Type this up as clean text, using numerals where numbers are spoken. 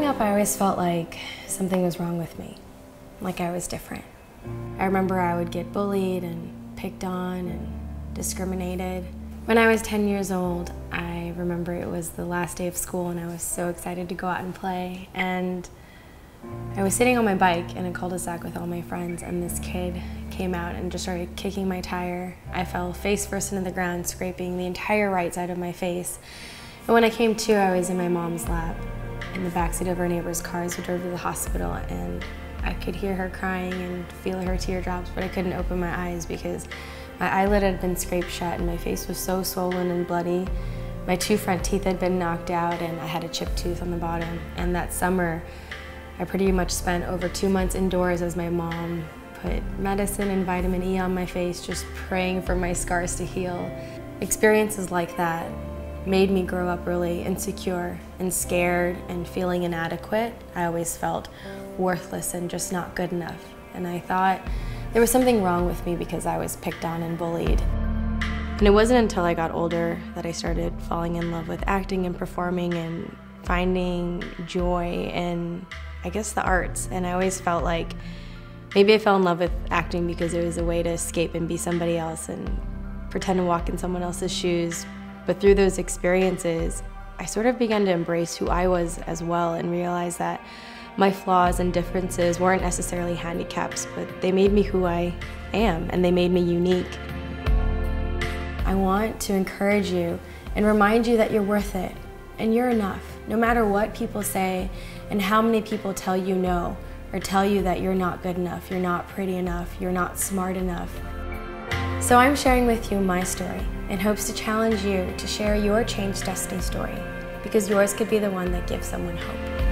Growing up, I always felt like something was wrong with me, like I was different. I remember I would get bullied and picked on and discriminated. When I was 10 years old, I remember it was the last day of school and I was so excited to go out and play. And I was sitting on my bike in a cul-de-sac with all my friends, and this kid came out and just started kicking my tire. I fell face first into the ground, scraping the entire right side of my face. And when I came to, I was in my mom's lap in the backseat of our neighbor's car as we drove to the hospital, and I could hear her crying and feel her teardrops, but I couldn't open my eyes because my eyelid had been scraped shut and my face was so swollen and bloody. My 2 front teeth had been knocked out and I had a chipped tooth on the bottom. And that summer, I pretty much spent over 2 months indoors as my mom put medicine and vitamin E on my face, just praying for my scars to heal. Experiences like that made me grow up really insecure and scared and feeling inadequate. I always felt worthless and just not good enough. And I thought there was something wrong with me because I was picked on and bullied. And it wasn't until I got older that I started falling in love with acting and performing and finding joy in, I guess, the arts. And I always felt like maybe I fell in love with acting because it was a way to escape and be somebody else and pretend to walk in someone else's shoes. But through those experiences, I sort of began to embrace who I was as well and realize that my flaws and differences weren't necessarily handicaps, but they made me who I am and they made me unique. I want to encourage you and remind you that you're worth it and you're enough, no matter what people say and how many people tell you no or tell you that you're not good enough, you're not pretty enough, you're not smart enough. So I'm sharing with you my story in hopes to challenge you to share your changed destiny story, because yours could be the one that gives someone hope.